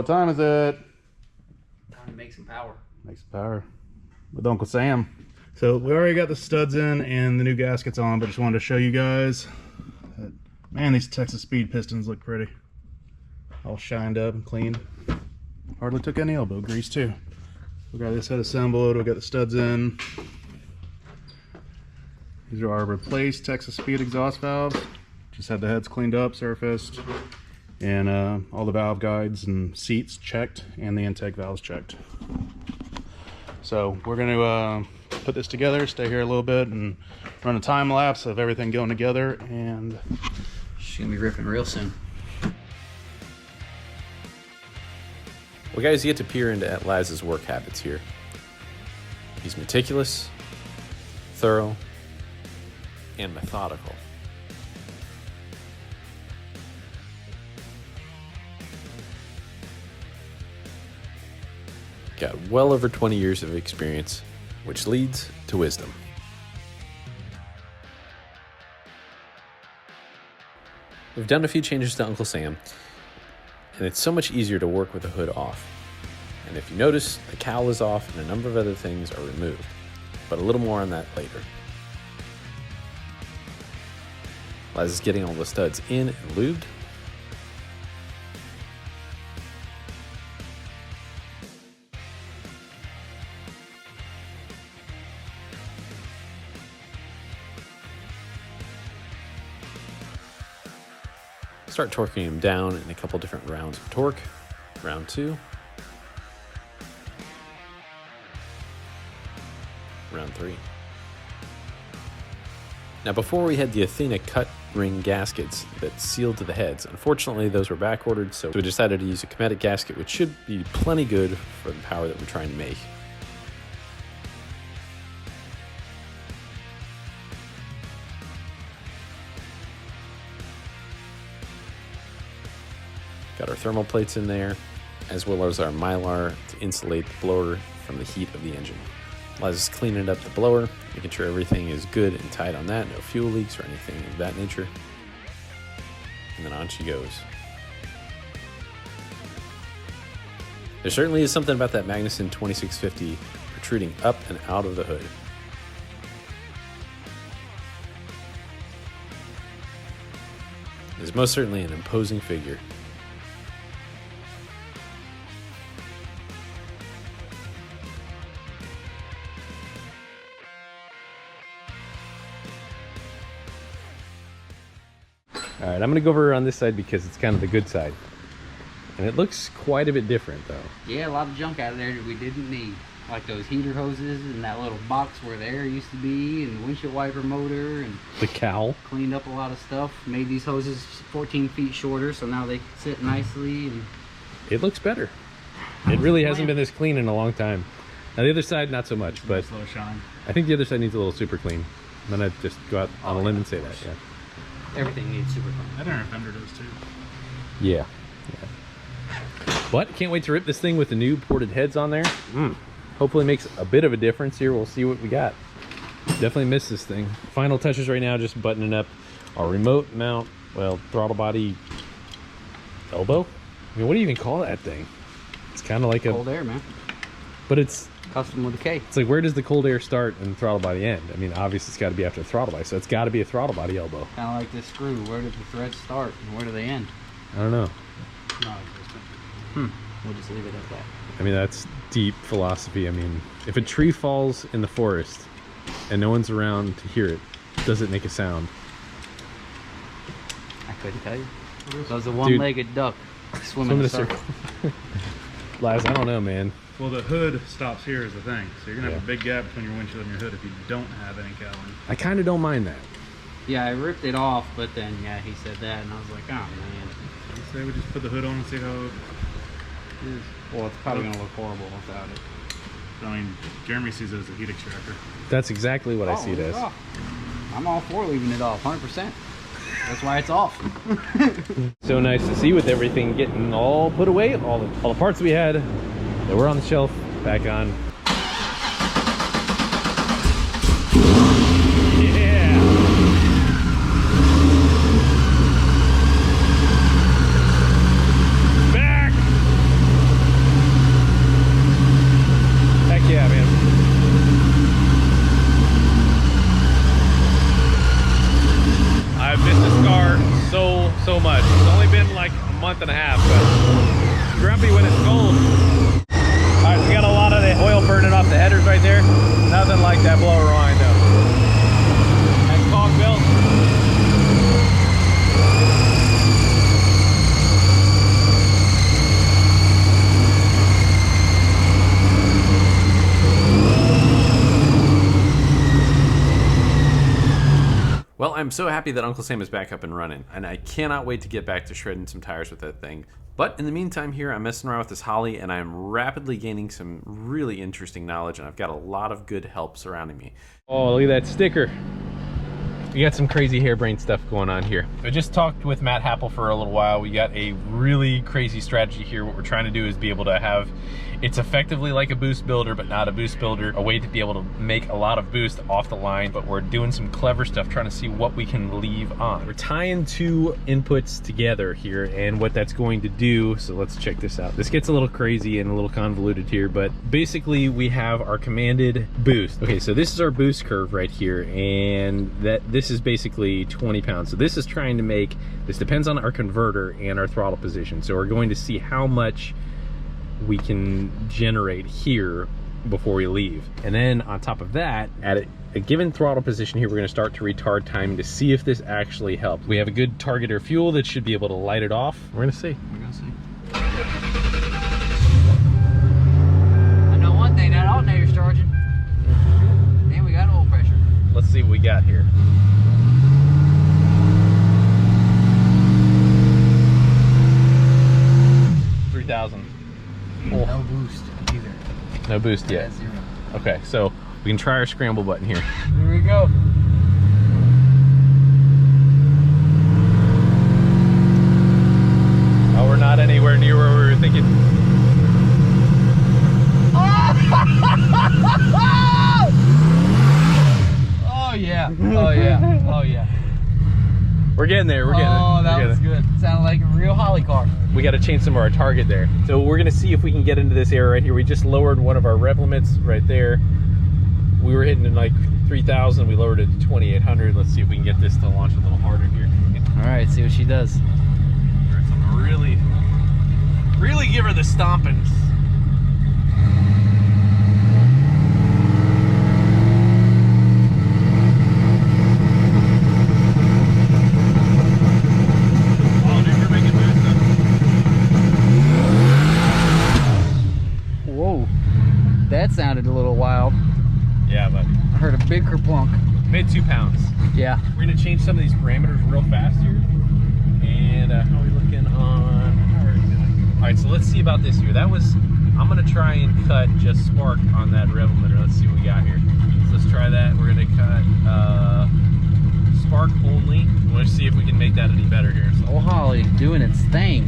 what time is it? Time to make some power. Make some power with Uncle Sam. So we already got the studs in and the new gaskets on, but just wanted to show you guys that, man, these Texas Speed pistons look pretty. All shined up and cleaned. Hardly took any elbow grease too. We got this head assembled, we got the studs in. These are our replaced Texas Speed exhaust valves. Just had the heads cleaned up, surfaced, and all the valve guides and seats checked, and the intake valves checked. So we're gonna put this together, stay here a little bit, and run a time lapse of everything going together, and She's gonna be ripping real soon. Well guys, you get to peer into Laz's work habits here. He's meticulous, thorough, and methodical. Got well over 20 years of experience, which leads to wisdom. We've done a few changes to Uncle Sam, and it's so much easier to work with the hood off. And if you notice, the cowl is off and a number of other things are removed, but a little more on that later. Laz is getting all the studs in and lubed. Start torquing him down in a couple different rounds of torque. Round 2. Round 3. Now before we had the Athena cut ring gaskets that sealed to the heads. Unfortunately those were back ordered, so we decided to use a Cometic gasket, which should be plenty good for the power that we're trying to make. Got our thermal plates in there, as well as our Mylar to insulate the blower from the heat of the engine. Laz is cleaning up the blower, making sure everything is good and tight on that, no fuel leaks or anything of that nature. And then on she goes. There certainly is something about that Magnuson 2650 protruding up and out of the hood. It is most certainly an imposing figure. All right, I'm gonna go over on this side because it's kind of the good side. And it looks quite a bit different though. Yeah, a lot of junk out of there that we didn't need. Like those heater hoses and that little box where the air used to be, and the windshield wiper motor, and The cowl. cleaned up a lot of stuff. Made these hoses 14 feet shorter, so now they sit nicely. And It looks better. It really hasn't been this clean in a long time. Now the other side, not so much, but slow shine. I think the other side needs a little super clean. I'm gonna just go out on a limb and say that, yeah. everything needs super clean. That inner fender does too. Yeah. But can't wait to rip this thing with the new ported heads on there. Hopefully makes a bit of a difference here. We'll see what we got. Definitely miss this thing. Final touches right now, just buttoning up our remote mount, well, throttle body elbow. I mean, what do you even call that thing? It's kind of like Cold air, man. but it's Custom with a K. like, where does the cold air start and the throttle body end? I mean, obviously it's got to be after the throttle body, so it's got to be a throttle body elbow. Kind of like this screw. Where did the threads start and where do they end? I don't know. We'll just leave it at that. I mean, that's deep philosophy. I mean, if a tree falls in the forest and no one's around to hear it, does it make a sound? I couldn't tell you. Does a one-legged duck swim in a circle? Laz, I don't know, man. Well, the hood stops here is the thing, so you're gonna have Yeah. a big gap between your windshield and your hood if you don't have any cowling. I kind of don't mind that. Yeah, I ripped it off, but then, yeah, he said that, and I was like, oh, man. I say we just put the hood on and see how it is. Well, it's probably going to look horrible without it. I mean, Jeremy sees it as a heat extractor. That's exactly what I see it leave as. off. I'm all for leaving it off, 100%. That's why it's off. So nice to see with everything getting all put away, all the parts we had that were on the shelf back on. Yeah. Back. like that blower line though. That cog belt. Well, I'm so happy that Uncle Sam is back up and running, and I cannot wait to get back to shredding some tires with that thing. But in the meantime here, I'm messing around with this Holly, and I'm rapidly gaining some really interesting knowledge, and I've got a lot of good help surrounding me. Oh, look at that sticker. We got some crazy harebrained stuff going on here. I just talked with Matt Happel for a little while. We got a really crazy strategy here. What we're trying to do is be able to have, it's effectively like a boost builder, but not a boost builder, a way to be able to make a lot of boost off the line, but we're doing some clever stuff, trying to see what we can leave on. We're tying two inputs together here, and what that's going to do, so let's check this out. This gets a little crazy and a little convoluted here, but basically we have our commanded boost. Okay, so this is our boost curve right here, and this is basically 20 pounds. So this is trying to make, this depends on our converter and our throttle position. So we're going to see how much we can generate here before we leave. And then on top of that, at a given throttle position here, we're going to start to retard time to see if this actually helps. We have a good targeter fuel that should be able to light it off. We're going to see. We're going to see. I know one thing, that alternator's charging. And we got oil pressure. Let's see what we got here. No boost either. No boost yet. Zero. Okay, so we can try our scramble button here. Here we go. Oh, we're not anywhere near where we were thinking. Oh yeah. Oh yeah. Oh yeah. We're getting there. We're getting there. Oh, that was good. Sounded like a real Holly car. We got to change some of our target there. So we're going to see if we can get into this area right here. We just lowered one of our rev limits right there. We were hitting in like 3,000. We lowered it to 2,800. Let's see if we can get this to launch a little harder here. All right, see what she does. Really, really give her the stompings. That sounded a little wild. Yeah, but I heard a big kerplunk. made 2 pounds. Yeah. We're gonna change some of these parameters real fast here. And how are we looking on? How are we doing? All right, so let's see about this here. That was, I'm gonna try and cut just spark on that rev limiter. Let's see what we got here. So let's try that. We're gonna cut spark only. Let's see if we can make that any better here. So, Old Holly doing its thing.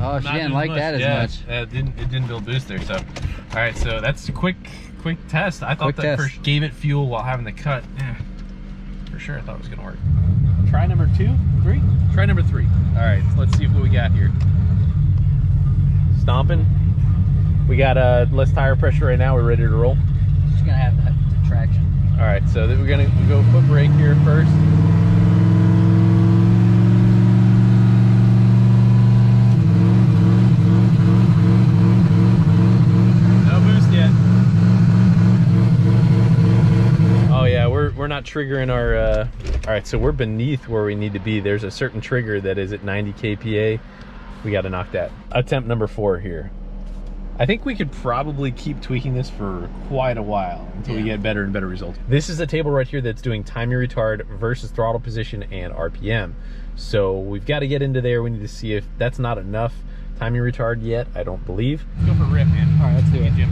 Oh, she didn't like that as much. It didn't build boost there. So, all right. So that's a quick test. I thought that first gave it fuel while having the cut. Yeah, for sure. I thought it was gonna work. Try number 2, 3. Try number 3. All right. Let's see what we got here. Stomping. We got less tire pressure right now. We're ready to roll. She's gonna have that traction. All right. So then we're gonna go foot brake here first. We're not triggering our all right, so we're beneath where we need to be. There's a certain trigger that is at 90 kPa. We got to knock that. Attempt number 4 here. I think we could probably keep tweaking this for quite a while until we get better and better results. This is a table right here that's doing timing retard versus throttle position and RPM. So we've got to get into there. We need to see if that's not enough timing retard yet. I don't believe. Let's go for a rip, man. All right, let's do it, Jim.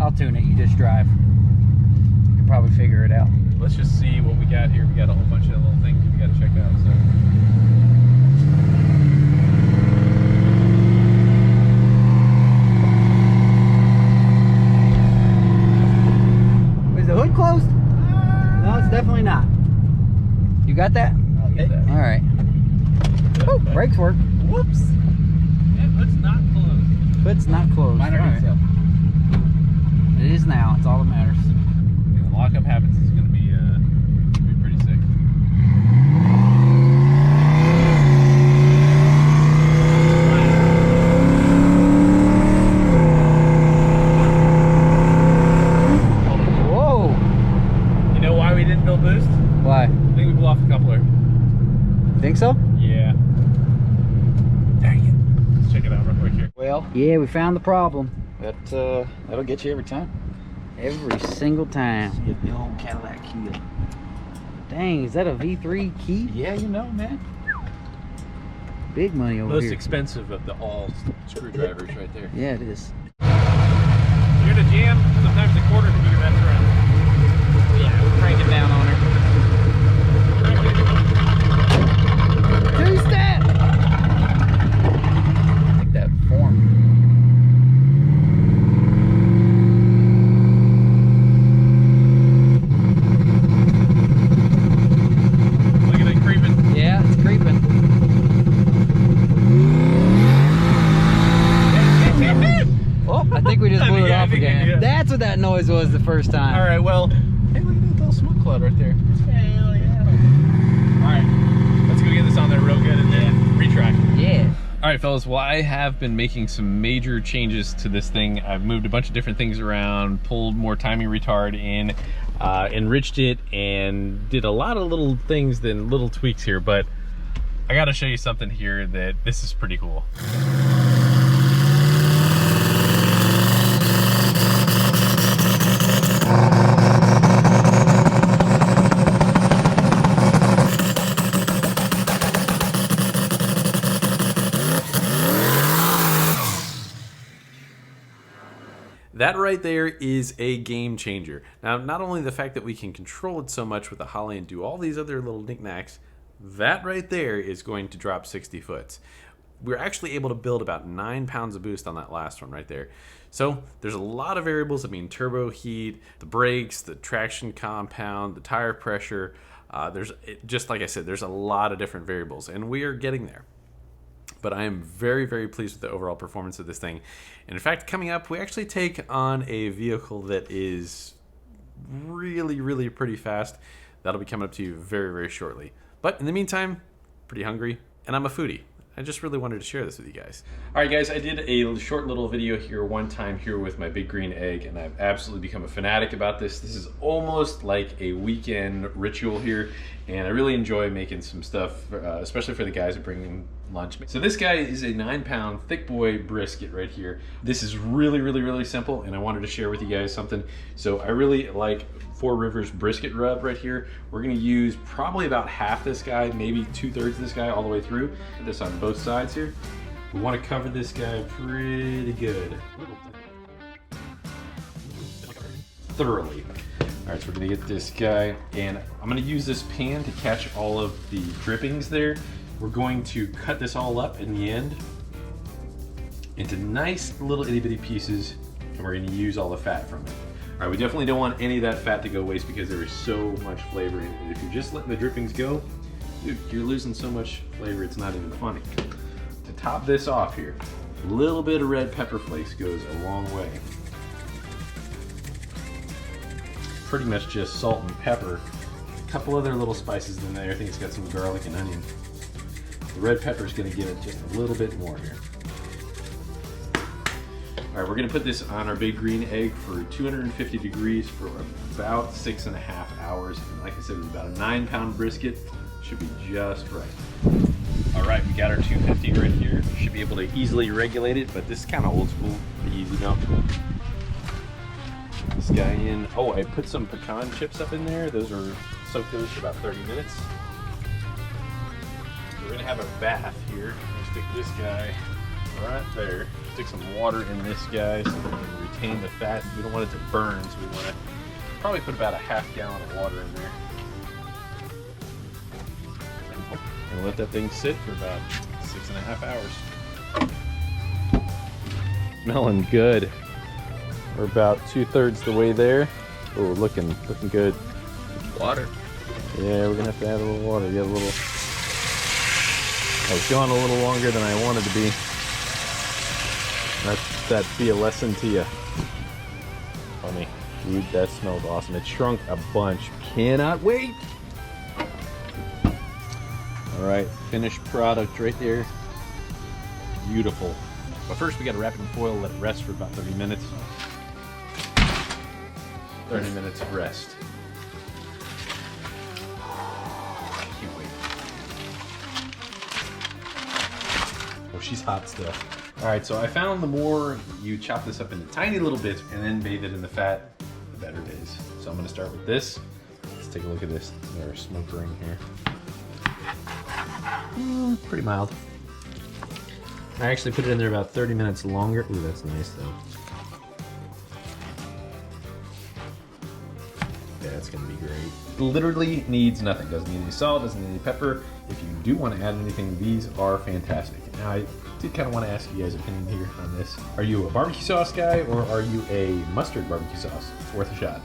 I'll tune it. You just drive. Probably figure it out. Let's just see what we got here. We got a whole bunch of little things we got to check out. So is the hood closed? No, it's definitely not. You got that? I'll get that. All right. Oh, brakes work. Whoops. Yeah, hood's not closed. Hood's not closed. Mine are It is now. It's all that matters. Lockup happens no boost? Why? I think we blew off the coupler. Think so? Yeah. Dang it. Let's check it out real quick here. Well, yeah, we found the problem. That'll get you every time. Every single time. Get the old Cadillac key. Dang, is that a V3 key? Yeah, you know, man. Big money over Most here. expensive of the all screwdrivers right there. Yeah, it is. You're in a jam, sometimes the quarter can be your best friend. Yeah, we're cranking down on her. Two-step! I think that form. Look at it creeping. Yeah, it's creeping. Oh, I think we just blew it off again. Yeah. That's what that noise was the first time. All right, well, hey, look at that little smoke cloud right there. Hell yeah. All right, let's go get this on there real good and then retrack. Yeah. All right, fellas, well, I have been making some major changes to this thing. I've moved a bunch of different things around, pulled more timing retard in, enriched it, and did a lot of little things, then little tweaks here, but I gotta show you something here that this is pretty cool. That right there is a game changer. Now, not only the fact that we can control it so much with the Holly and do all these other little knickknacks, that right there is going to drop 60 foots. We're actually able to build about 9 pounds of boost on that last one right there. So there's a lot of variables. I mean, turbo heat, the brakes, the traction compound, the tire pressure. Just like I said, there's a lot of different variables, and we are getting there. But I am very, very pleased with the overall performance of this thing. And in fact, coming up, we actually take on a vehicle that is really, really pretty fast. That'll be coming up to you very, very shortly. But in the meantime, pretty hungry, and I'm a foodie. I just really wanted to share this with you guys. All right, guys, I did a short little video here one time here with my big green egg, and I've absolutely become a fanatic about this. This is almost like a weekend ritual here, and I really enjoy making some stuff, especially for the guys that bring in lunch. So this guy is a 9-pound thick boy brisket right here. This is really, really, really simple, and I wanted to share with you guys something. So I really like Four Rivers brisket rub right here. We're gonna use probably about half this guy, maybe 2/3 this guy all the way through. This on both sides here. We wanna cover this guy pretty good. Thoroughly. All right, so we're gonna get this guy, and I'm gonna use this pan to catch all of the drippings there. We're going to cut this all up in the end into nice little itty bitty pieces, and we're gonna use all the fat from it. All right, we definitely don't want any of that fat to go waste because there is so much flavor in it. If you're just letting the drippings go, dude, you're losing so much flavor, it's not even funny. To top this off here, a little bit of red pepper flakes goes a long way. Pretty much just salt and pepper. A couple other little spices in there. I think it's got some garlic and onion. The red pepper is gonna give it just a little bit more here. All right, we're gonna put this on our big green egg for 250 degrees for about 6.5 hours. And like I said, it's about a 9-pound brisket. Should be just right. All right, we got our 250 right here. Should be able to easily regulate it, but this is kind of old school, pretty easy now. Put this guy in. Oh, I put some pecan chips up in there. Those are soaked those for about 30 minutes. We're gonna have a bath here. I'm gonna stick this guy right there. Stick some water in this guy so that we can retain the fat. We don't want it to burn, so we want to probably put about a half gallon of water in there. And let that thing sit for about 6.5 hours. Smelling good. We're about 2/3 the way there. Oh, looking good. Water. Yeah, we're gonna have to add a little water. Get a little. I was going a little longer than I wanted to be. That'd be a lesson to you. Funny. Dude, that smells awesome. It shrunk a bunch. Cannot wait. All right, finished product right there. Beautiful. But first we gotta wrap it in foil, let it rest for about 30 minutes. 30 minutes of rest. she's hot still. All right, so I found the more you chop this up into tiny little bits and then bathe it in the fat, the better it is. So I'm gonna start with this. Let's take a look at this. There's smoke ring here. Pretty mild. I actually put it in there about 30 minutes longer. Ooh, that's nice though. Yeah, it's gonna be great. Literally needs nothing. Doesn't need any salt, doesn't need any pepper. If you do want to add anything, these are fantastic. Now, I did kind of want to ask you guys' opinion here on this. Are you a barbecue sauce guy or are you a mustard barbecue sauce? It's worth a shot.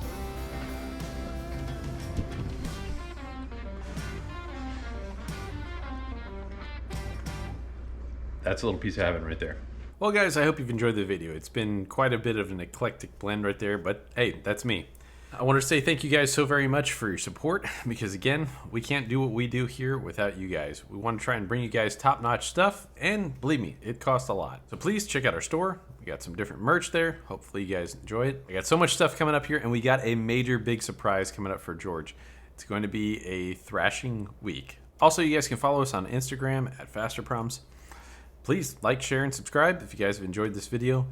That's a little piece of heaven right there. Well guys, I hope you've enjoyed the video. It's been quite a bit of an eclectic blend right there, but hey, that's me. I want to say thank you guys so very much for your support, because again, we can't do what we do here without you guys. We want to try and bring you guys top-notch stuff, and believe me, it costs a lot. So please check out our store. We got some different merch there. Hopefully you guys enjoy it. I got so much stuff coming up here, and we got a major big surprise coming up for George. It's going to be a thrashing week. Also, you guys can follow us on Instagram at Fasterproms. Please like, share, and subscribe if you guys have enjoyed this video.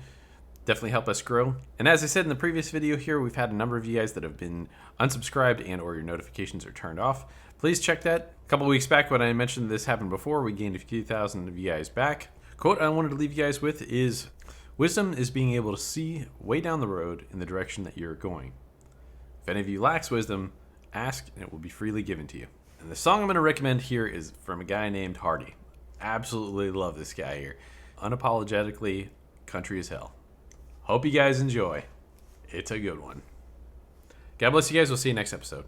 Definitely help us grow. And as I said in the previous video here, we've had a number of you guys that have been unsubscribed and or your notifications are turned off. Please check that. A couple weeks back when I mentioned this happened before, we gained a few thousand of you guys back. Quote I wanted to leave you guys with is, wisdom is being able to see way down the road in the direction that you're going. If any of you lacks wisdom, ask and it will be freely given to you. And the song I'm going to recommend here is from a guy named Hardy. Absolutely love this guy here. Unapologetically country as hell. Hope you guys enjoy. It's a good one. God bless you guys. We'll see you next episode.